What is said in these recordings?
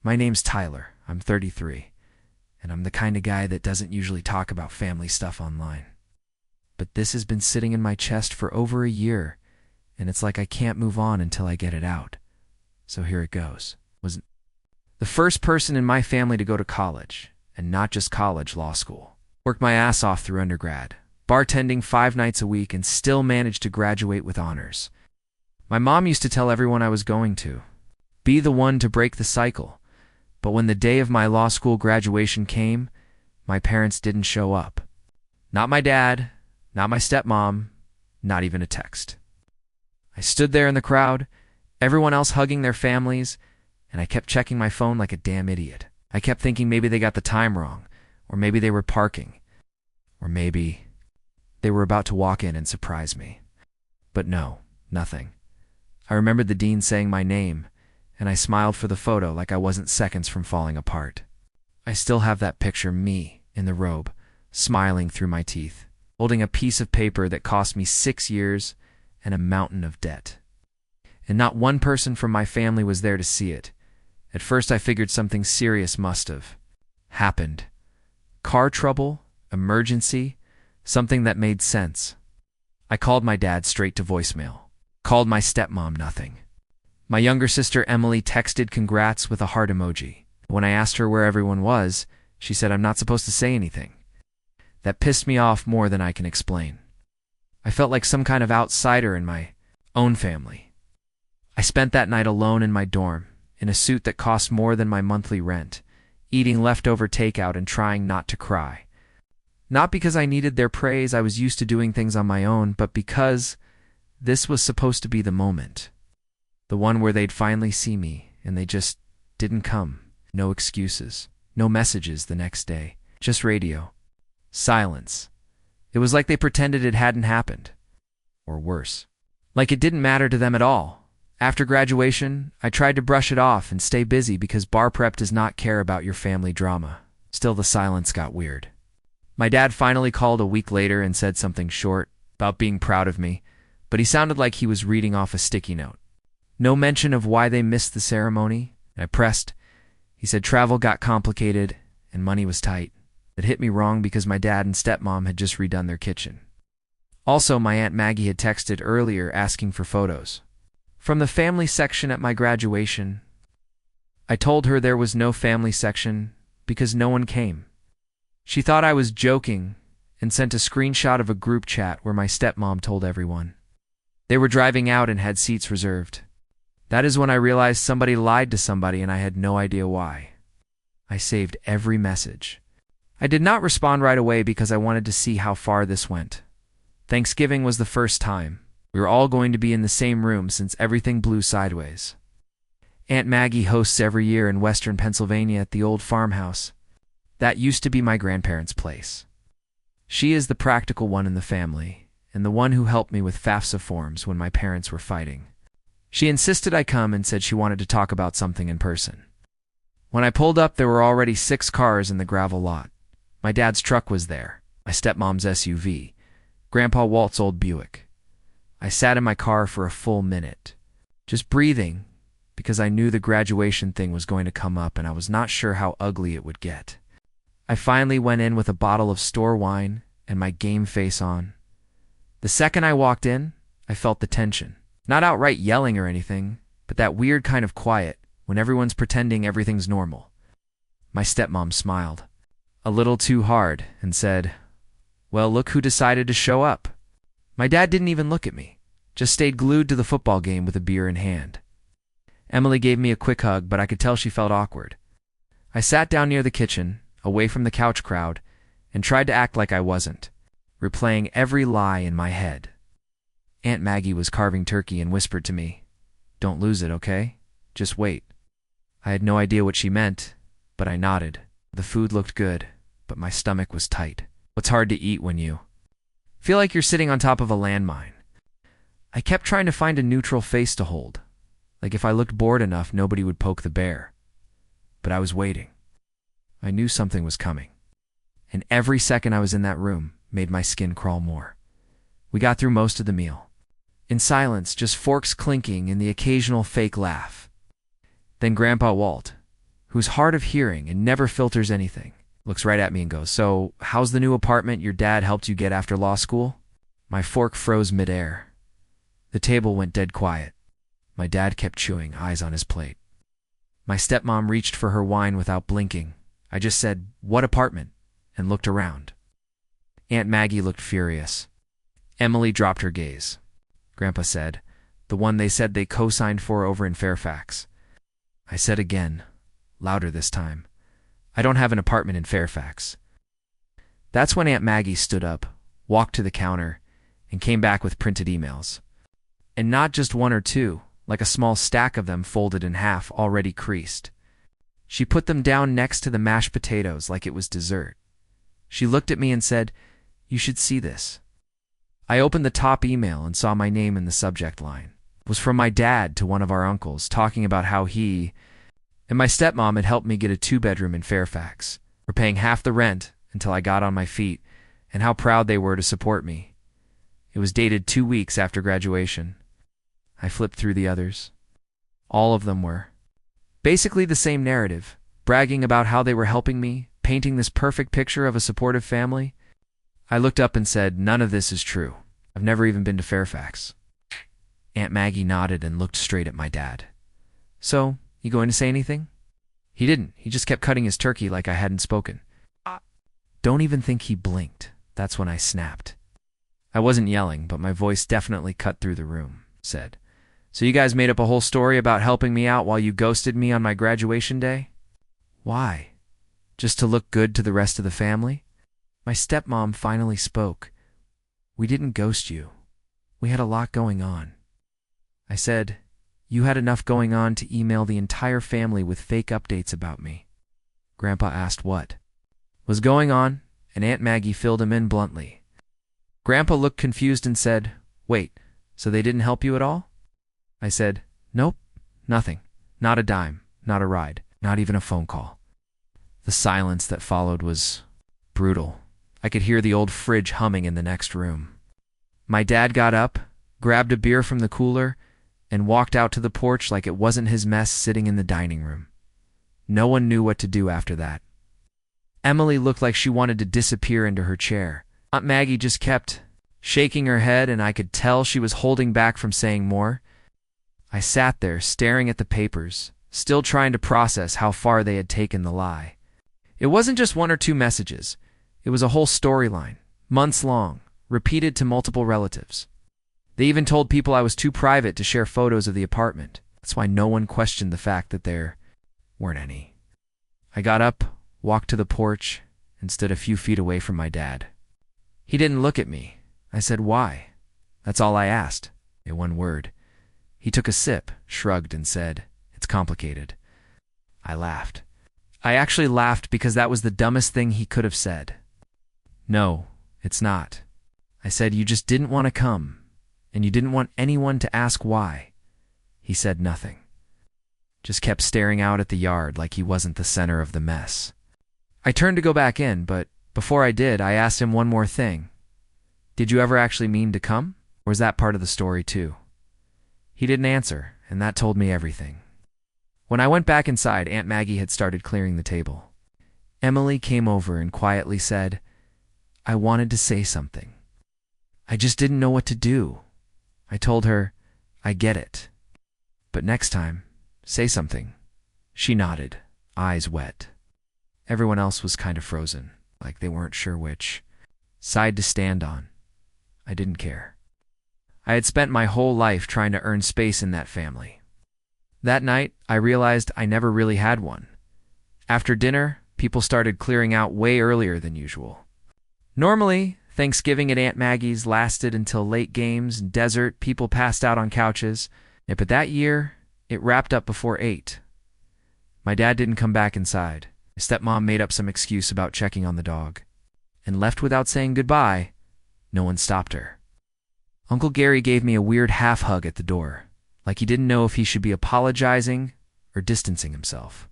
My name's Tyler. I'm 33, and I'm the kind of guy that doesn't usually talk about family stuff online. But this has been sitting in my chest for over a year, and it's like I can't move on until I get it out. So here it goes. Was the first person in my family to go to college, and not just college, law school. Worked my ass off through undergrad, bartending 5 nights a week, and still managed to graduate with honors. My mom used to tell everyone I was going to be the one to break the cycle. But when the day of my law school graduation came, my parents didn't show up. Not my dad, not my stepmom, not even a text. I stood there in the crowd, everyone else hugging their families, and I kept checking my phone like a damn idiot. I kept thinking maybe they got the time wrong, or maybe they were parking, or maybe they were about to walk in and surprise me. But no, nothing. I remembered the dean saying my name, and I smiled for the photo like I wasn't seconds from falling apart. I still have that picture, me, in the robe, smiling through my teeth, holding a piece of paper that cost me 6 years and a mountain of debt. And not one person from my family was there to see it. At first I figured something serious must have happened. Car trouble, emergency, something that made sense. I called my dad straight to voicemail. Called my stepmom, nothing. My younger sister Emily texted congrats with a heart emoji. When I asked her where everyone was, she said I'm not supposed to say anything. That pissed me off more than I can explain. I felt like some kind of outsider in my own family. I spent that night alone in my dorm, in a suit that cost more than my monthly rent, eating leftover takeout and trying not to cry. Not because I needed their praise, I was used to doing things on my own, but because this was supposed to be the moment. The one where they'd finally see me, and they just didn't come. No excuses. No messages the next day. Just radio. Silence. It was like they pretended it hadn't happened. Or worse. Like it didn't matter to them at all. After graduation, I tried to brush it off and stay busy because bar prep does not care about your family drama. Still, the silence got weird. My dad finally called a week later and said something short about being proud of me, but he sounded like he was reading off a sticky note. No mention of why they missed the ceremony. I pressed. He said travel got complicated and money was tight. It hit me wrong because my dad and stepmom had just redone their kitchen. Also, my Aunt Maggie had texted earlier asking for photos. From the family section at my graduation, I told her there was no family section because no one came. She thought I was joking and sent a screenshot of a group chat where my stepmom told everyone. They were driving out and had seats reserved. That is when I realized somebody lied to somebody and I had no idea why. I saved every message. I did not respond right away because I wanted to see how far this went. Thanksgiving was the first time. We were all going to be in the same room since everything blew sideways. Aunt Maggie hosts every year in western Pennsylvania at the old farmhouse. That used to be my grandparents' place. She is the practical one in the family, and the one who helped me with FAFSA forms when my parents were fighting. She insisted I come and said she wanted to talk about something in person. When I pulled up, there were already 6 cars in the gravel lot. My dad's truck was there, my stepmom's SUV, Grandpa Walt's old Buick. I sat in my car for a full minute, just breathing, because I knew the graduation thing was going to come up and I was not sure how ugly it would get. I finally went in with a bottle of store wine and my game face on. The second I walked in, I felt the tension. Not outright yelling or anything, but that weird kind of quiet when everyone's pretending everything's normal. My stepmom smiled, a little too hard, and said, "Well, look who decided to show up." My dad didn't even look at me, just stayed glued to the football game with a beer in hand. Emily gave me a quick hug, but I could tell she felt awkward. I sat down near the kitchen, away from the couch crowd, and tried to act like I wasn't, replaying every lie in my head. Aunt Maggie was carving turkey and whispered to me, "Don't lose it, okay? Just wait." I had no idea what she meant, but I nodded. The food looked good, but my stomach was tight. What's hard to eat when you feel like you're sitting on top of a landmine? I kept trying to find a neutral face to hold, like if I looked bored enough, nobody would poke the bear. But I was waiting. I knew something was coming, and every second I was in that room made my skin crawl more. We got through most of the meal. In silence, just forks clinking and the occasional fake laugh. Then Grandpa Walt, who's hard of hearing and never filters anything. Looks right at me and goes, "So, how's the new apartment your dad helped you get after law school?" My fork froze midair. The table went dead quiet. My dad kept chewing, eyes on his plate. My stepmom reached for her wine without blinking. I just said, "What apartment?" and looked around. Aunt Maggie looked furious. Emily dropped her gaze. Grandpa said, "The one they said they co-signed for over in Fairfax." I said again, louder this time, "I don't have an apartment in Fairfax." That's when Aunt Maggie stood up, walked to the counter, and came back with printed emails. And not just one or two, like a small stack of them folded in half, already creased. She put them down next to the mashed potatoes like it was dessert. She looked at me and said, "You should see this." I opened the top email and saw my name in the subject line. It was from my dad to one of our uncles, talking about how he and my stepmom had helped me get a 2-bedroom in Fairfax, were paying half the rent until I got on my feet, and how proud they were to support me. It was dated 2 weeks after graduation. I flipped through the others. All of them were basically the same narrative, bragging about how they were helping me, painting this perfect picture of a supportive family. I looked up and said, "None of this is true. I've never even been to Fairfax." Aunt Maggie nodded and looked straight at my dad. "So, you going to say anything?" He didn't. He just kept cutting his turkey like I hadn't spoken. Don't even think he blinked. That's when I snapped. I wasn't yelling, but my voice definitely cut through the room. Said, "So you guys made up a whole story about helping me out while you ghosted me on my graduation day? Why? Just to look good to the rest of the family?" My stepmom finally spoke. "We didn't ghost you. We had a lot going on." I said, "You had enough going on to email the entire family with fake updates about me." Grandpa asked what was going on, and Aunt Maggie filled him in bluntly. Grandpa looked confused and said, "Wait, so they didn't help you at all?" I said, "Nope, nothing. Not a dime, not a ride, not even a phone call." The silence that followed was brutal. I could hear the old fridge humming in the next room. My dad got up, grabbed a beer from the cooler, and walked out to the porch like it wasn't his mess sitting in the dining room. No one knew what to do after that. Emily looked like she wanted to disappear into her chair. Aunt Maggie just kept shaking her head, and I could tell she was holding back from saying more. I sat there staring at the papers, still trying to process how far they had taken the lie. It wasn't just 1 or 2 messages. It was a whole storyline, months long, repeated to multiple relatives. They even told people I was too private to share photos of the apartment. That's why no one questioned the fact that there weren't any. I got up, walked to the porch, and stood a few feet away from my dad. He didn't look at me. I said, "Why?" That's all I asked, in one word. He took a sip, shrugged, and said, "It's complicated." I laughed. I actually laughed because that was the dumbest thing he could have said. "No, it's not." I said, "You just didn't want to come, and you didn't want anyone to ask why." He said nothing. Just kept staring out at the yard like he wasn't the center of the mess. I turned to go back in, but before I did, I asked him one more thing. "Did you ever actually mean to come, or is that part of the story too?" He didn't answer, and that told me everything. When I went back inside, Aunt Maggie had started clearing the table. Emily came over and quietly said, "I wanted to say something. I just didn't know what to do." I told her, "I get it. But next time, say something." She nodded, eyes wet. Everyone else was kind of frozen, like they weren't sure which side to stand on. I didn't care. I had spent my whole life trying to earn space in that family. That night, I realized I never really had one. After dinner, people started clearing out way earlier than usual. Normally, Thanksgiving at Aunt Maggie's lasted until late games and dessert, people passed out on couches. But that year, it wrapped up before 8. My dad didn't come back inside. My stepmom made up some excuse about checking on the dog, and left without saying goodbye. No one stopped her. Uncle Gary gave me a weird half-hug at the door, like he didn't know if he should be apologizing or distancing himself.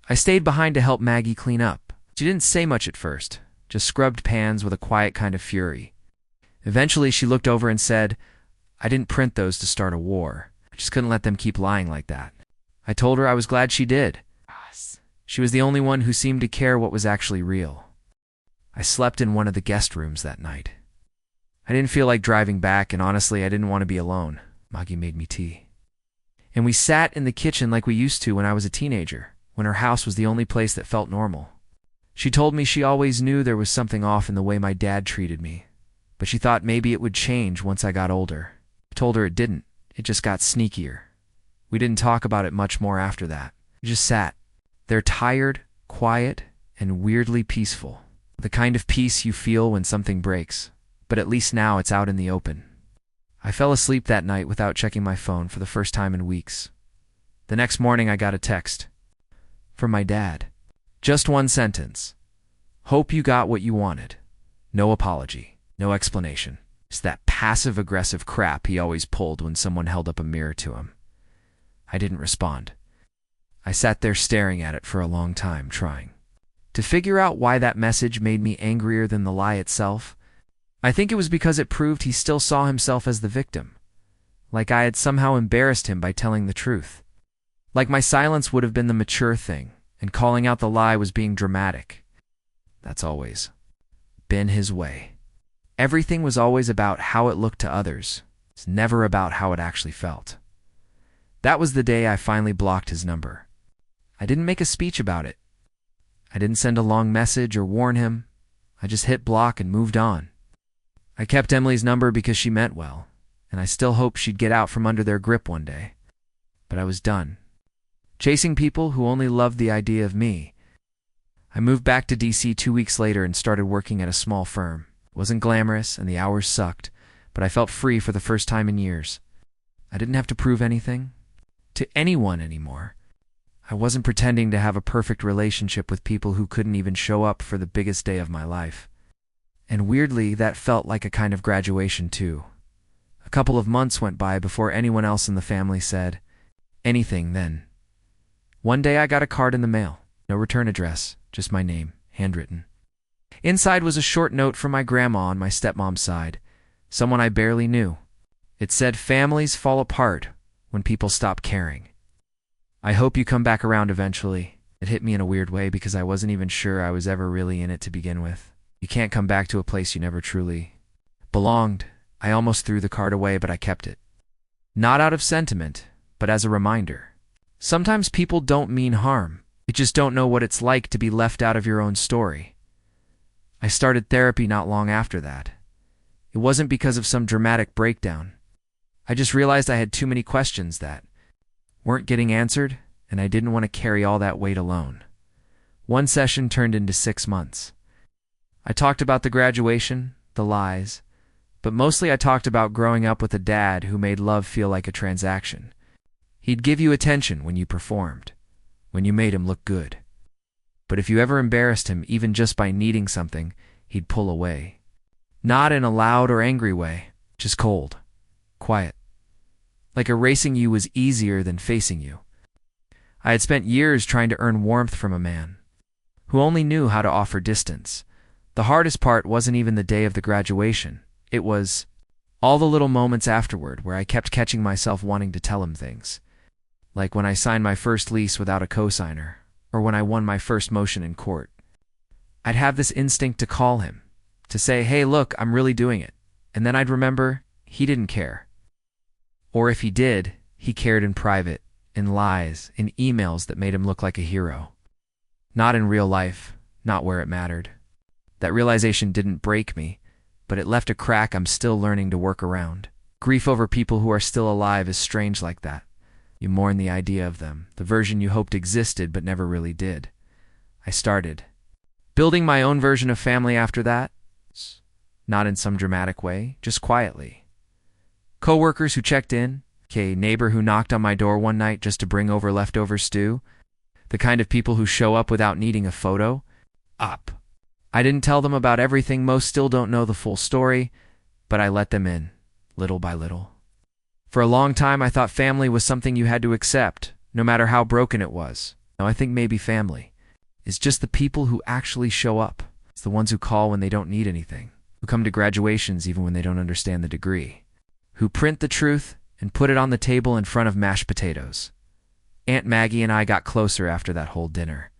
I stayed behind to help Maggie clean up. She didn't say much at first, just scrubbed pans with a quiet kind of fury. Eventually, she looked over and said, "I didn't print those to start a war. I just couldn't let them keep lying like that." I told her I was glad she did. She was the only one who seemed to care what was actually real. I slept in one of the guest rooms that night. I didn't feel like driving back, and honestly, I didn't want to be alone. Maggie made me tea. And we sat in the kitchen like we used to when I was a teenager, when her house was the only place that felt normal. She told me she always knew there was something off in the way my dad treated me, but she thought maybe it would change once I got older. I told her it didn't. It just got sneakier. We didn't talk about it much more after that. We just sat there, tired, quiet, and weirdly peaceful. The kind of peace you feel when something breaks, but at least now it's out in the open. I fell asleep that night without checking my phone for the first time in weeks. The next morning I got a text from my dad. Just one sentence. Hope you got what you wanted. No apology, no explanation. It's that passive-aggressive crap he always pulled when someone held up a mirror to him. I didn't respond. I sat there staring at it for a long time, trying to figure out why that message made me angrier than the lie itself. I think it was because it proved he still saw himself as the victim, like I had somehow embarrassed him by telling the truth. Like my silence would have been the mature thing, and calling out the lie was being dramatic. That's always been his way. Everything was always about how it looked to others. It's never about how it actually felt. That was the day I finally blocked his number. I didn't make a speech about it. I didn't send a long message or warn him. I just hit block and moved on. I kept Emily's number because she meant well, and I still hoped she'd get out from under their grip one day. But I was done chasing people who only loved the idea of me. I moved back to DC 2 weeks later and started working at a small firm. It wasn't glamorous and the hours sucked, but I felt free for the first time in years. I didn't have to prove anything to anyone anymore. I wasn't pretending to have a perfect relationship with people who couldn't even show up for the biggest day of my life. And weirdly, that felt like a kind of graduation too. A couple of months went by before anyone else in the family said anything then. One day I got a card in the mail. No return address, just my name, handwritten. Inside was a short note from my grandma on my stepmom's side, someone I barely knew. It said, "Families fall apart when people stop caring. I hope you come back around eventually." It hit me in a weird way because I wasn't even sure I was ever really in it to begin with. You can't come back to a place you never truly belonged. I almost threw the card away, but I kept it. Not out of sentiment, but as a reminder. Sometimes people don't mean harm. They just don't know what it's like to be left out of your own story. I started therapy not long after that. It wasn't because of some dramatic breakdown. I just realized I had too many questions that weren't getting answered, and I didn't want to carry all that weight alone. One session turned into 6 months. I talked about the graduation, the lies, but mostly I talked about growing up with a dad who made love feel like a transaction. He'd give you attention when you performed, when you made him look good. But if you ever embarrassed him, even just by needing something, he'd pull away. Not in a loud or angry way, just cold, quiet. Like erasing you was easier than facing you. I had spent years trying to earn warmth from a man who only knew how to offer distance. The hardest part wasn't even the day of the graduation. It was all the little moments afterward where I kept catching myself wanting to tell him things. Like when I signed my first lease without a cosigner, or when I won my first motion in court. I'd have this instinct to call him, to say, "Hey, look, I'm really doing it." And then I'd remember he didn't care. Or if he did, he cared in private, in lies, in emails that made him look like a hero. Not in real life, not where it mattered. That realization didn't break me, but it left a crack I'm still learning to work around. Grief over people who are still alive is strange like that. You mourn the idea of them, the version you hoped existed but never really did. I started building my own version of family after that. Not in some dramatic way, just quietly. Coworkers who checked in, a neighbor who knocked on my door one night just to bring over leftover stew, the kind of people who show up without needing a photo. I didn't tell them about everything. Most still don't know the full story, but I let them in, little by little. For a long time, I thought family was something you had to accept, no matter how broken it was. Now I think maybe family is just the people who actually show up. It's the ones who call when they don't need anything, who come to graduations even when they don't understand the degree, who print the truth and put it on the table in front of mashed potatoes. Aunt Maggie and I got closer after that whole dinner.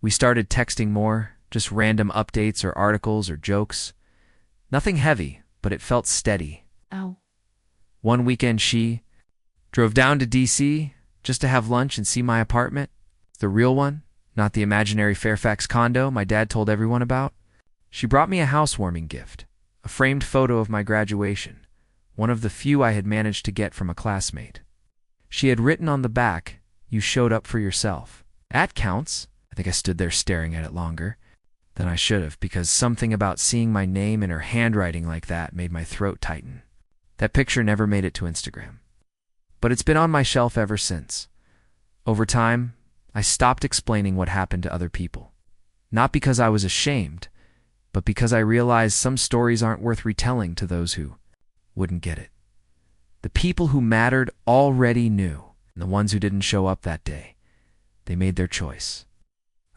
We started texting more, just random updates or articles or jokes. Nothing heavy, but it felt steady. Ow. One weekend she drove down to DC just to have lunch and see my apartment. The real one, not the imaginary Fairfax condo my dad told everyone about. She brought me a housewarming gift, a framed photo of my graduation, one of the few I had managed to get from a classmate. She had written on the back, "You showed up for yourself." That counts. I think I stood there staring at it longer than I should have, because something about seeing my name in her handwriting like that made my throat tighten. That picture never made it to Instagram. But it's been on my shelf ever since. Over time, I stopped explaining what happened to other people. Not because I was ashamed, but because I realized some stories aren't worth retelling to those who wouldn't get it. The people who mattered already knew, and the ones who didn't show up that day, they made their choice.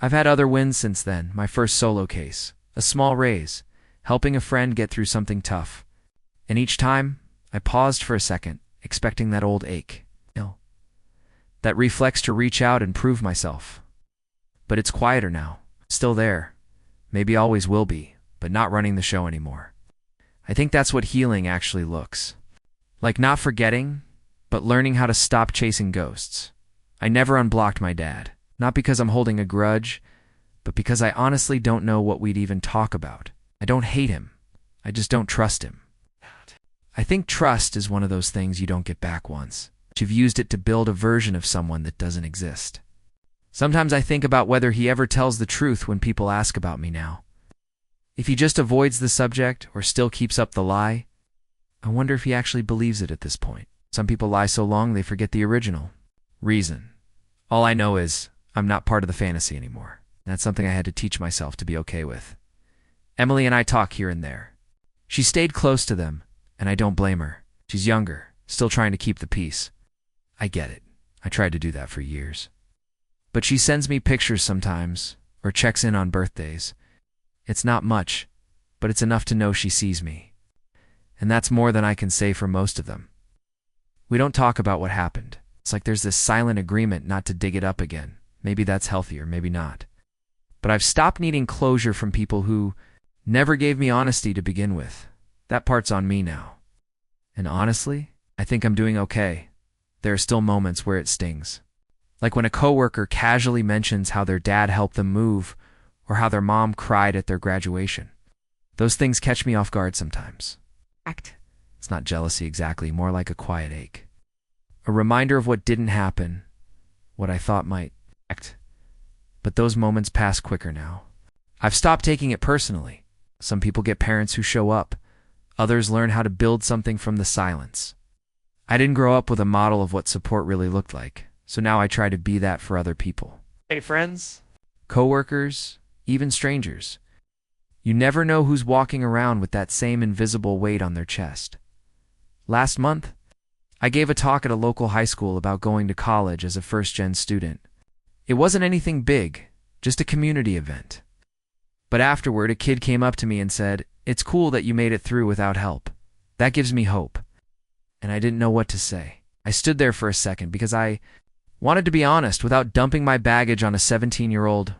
I've had other wins since then. My first solo case, a small raise, helping a friend get through something tough. And each time, I paused for a second, expecting that old ache. That reflex to reach out and prove myself. But it's quieter now. Still there. Maybe always will be, but not running the show anymore. I think that's what healing actually looks like. Not forgetting, but learning how to stop chasing ghosts. I never unblocked my dad. Not because I'm holding a grudge, but because I honestly don't know what we'd even talk about. I don't hate him. I just don't trust him. I think trust is one of those things you don't get back once. You've used it to build a version of someone that doesn't exist. Sometimes I think about whether he ever tells the truth when people ask about me now. If he just avoids the subject or still keeps up the lie, I wonder if he actually believes it at this point. Some people lie so long they forget the original reason. All I know is I'm not part of the fantasy anymore. That's something I had to teach myself to be okay with. Emily and I talk here and there. She stayed close to them, and I don't blame her. She's younger, still trying to keep the peace. I get it. I tried to do that for years. But she sends me pictures sometimes, or checks in on birthdays. It's not much, but it's enough to know she sees me. And that's more than I can say for most of them. We don't talk about what happened. It's like there's this silent agreement not to dig it up again. Maybe that's healthier, maybe not. But I've stopped needing closure from people who never gave me honesty to begin with. That part's on me now. And honestly, I think I'm doing okay. There are still moments where it stings. Like when a coworker casually mentions how their dad helped them move, or how their mom cried at their graduation. Those things catch me off guard sometimes. It's not jealousy exactly, more like a quiet ache. A reminder of what didn't happen, what I thought might. But those moments pass quicker now. I've stopped taking it personally. Some people get parents who show up. Others learn how to build something from the silence. I didn't grow up with a model of what support really looked like, so now I try to be that for other people. Hey, friends. Coworkers, even strangers. You never know who's walking around with that same invisible weight on their chest. Last month, I gave a talk at a local high school about going to college as a first-gen student. It wasn't anything big, just a community event. But afterward, a kid came up to me and said, "It's cool that you made it through without help. That gives me hope." And I didn't know what to say. I stood there for a second because I wanted to be honest without dumping my baggage on a 17-year-old.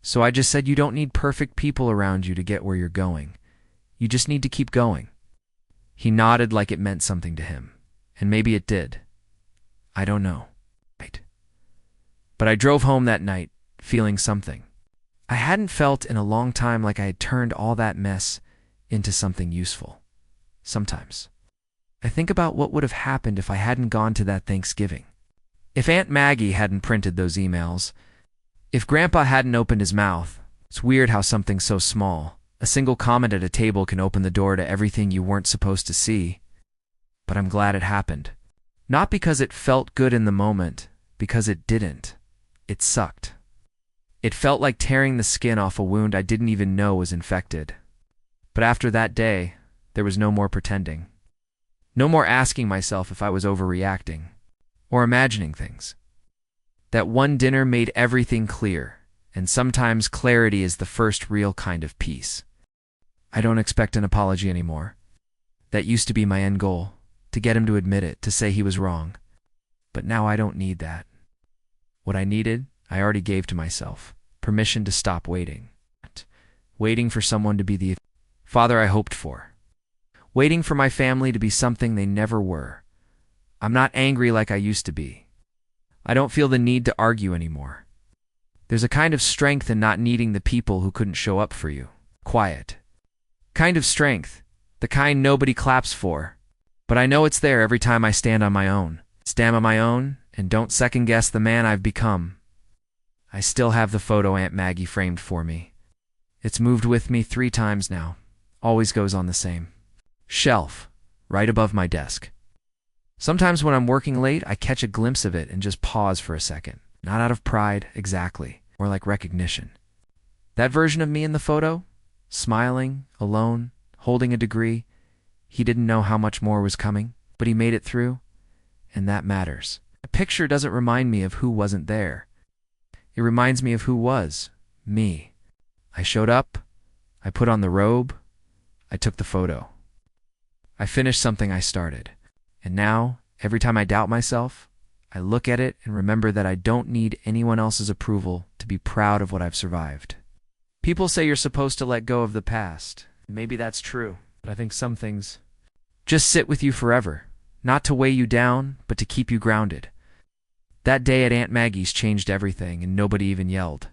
So I just said, you don't need perfect people around you to get where you're going. You just need to keep going. He nodded like it meant something to him. And maybe it did. I don't know. Right. But I drove home that night, feeling something. I hadn't felt in a long time like I had turned all that mess into something useful. Sometimes I think about what would have happened if I hadn't gone to that Thanksgiving. If Aunt Maggie hadn't printed those emails, if Grandpa hadn't opened his mouth. It's weird how something so small, a single comment at a table, can open the door to everything you weren't supposed to see. But I'm glad it happened. Not because it felt good in the moment, because it didn't. It sucked. It felt like tearing the skin off a wound I didn't even know was infected. But after that day, there was no more pretending. No more asking myself if I was overreacting, or imagining things. That one dinner made everything clear, and sometimes clarity is the first real kind of peace. I don't expect an apology anymore. That used to be my end goal, to get him to admit it, to say he was wrong. But now I don't need that. What I needed, I already gave to myself. permission to stop waiting. Waiting for someone to be the father I hoped for. Waiting for my family to be something they never were. I'm not angry like I used to be. I don't feel the need to argue anymore. There's a kind of strength in not needing the people who couldn't show up for you. Quiet. Kind of strength. The kind nobody claps for. But I know it's there every time I stand on my own. Stand on my own and don't second-guess the man I've become. I still have the photo Aunt Maggie framed for me. It's moved with me 3 times now. Always goes on the same shelf, right above my desk. Sometimes when I'm working late, I catch a glimpse of it and just pause for a second. Not out of pride, exactly, more like recognition. That version of me in the photo, smiling, alone, holding a degree, he didn't know how much more was coming, but he made it through, and that matters. A picture doesn't remind me of who wasn't there. It reminds me of who was, me. I showed up, I put on the robe, I took the photo. I finished something I started. And now, every time I doubt myself, I look at it and remember that I don't need anyone else's approval to be proud of what I've survived. People say you're supposed to let go of the past. Maybe that's true, but I think some things just sit with you forever, not to weigh you down, but to keep you grounded. That day at Aunt Maggie's changed everything, and nobody even yelled.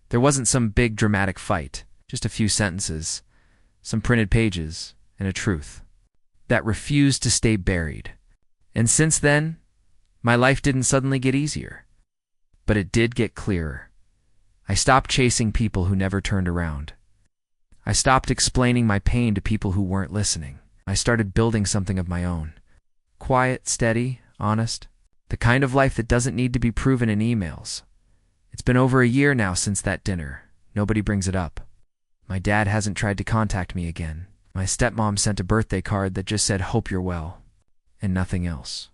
There wasn't some big dramatic fight, just a few sentences, some printed pages, and a truth that refused to stay buried. And since then, my life didn't suddenly get easier, but it did get clearer. I stopped chasing people who never turned around. I stopped explaining my pain to people who weren't listening. I started building something of my own. Quiet, steady, honest. The kind of life that doesn't need to be proven in emails. It's been over a year now since that dinner. Nobody brings it up. My dad hasn't tried to contact me again. My stepmom sent a birthday card that just said, "Hope you're well," and nothing else.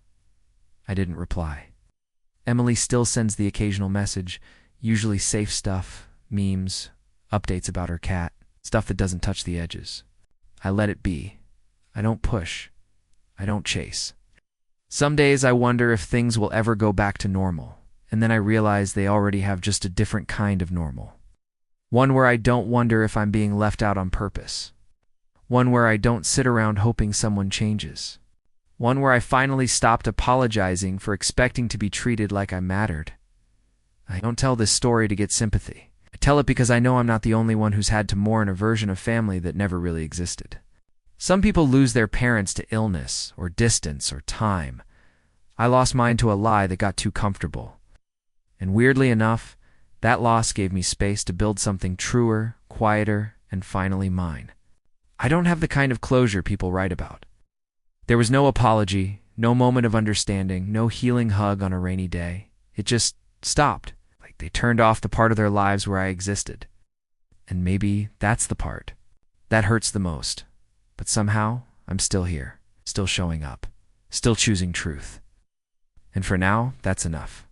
I didn't reply. Emily still sends the occasional message, usually safe stuff, memes, updates about her cat, stuff that doesn't touch the edges. I let it be. I don't push. I don't chase. Some days I wonder if things will ever go back to normal, and then I realize they already have just a different kind of normal. One where I don't wonder if I'm being left out on purpose. One where I don't sit around hoping someone changes. One where I finally stopped apologizing for expecting to be treated like I mattered. I don't tell this story to get sympathy. I tell it because I know I'm not the only one who's had to mourn a version of family that never really existed. Some people lose their parents to illness, or distance, or time. I lost mine to a lie that got too comfortable. And weirdly enough, that loss gave me space to build something truer, quieter, and finally mine. I don't have the kind of closure people write about. There was no apology, no moment of understanding, no healing hug on a rainy day. It just stopped, like they turned off the part of their lives where I existed. And maybe that's the part that hurts the most. But somehow, I'm still here, still showing up, still choosing truth. And for now, that's enough.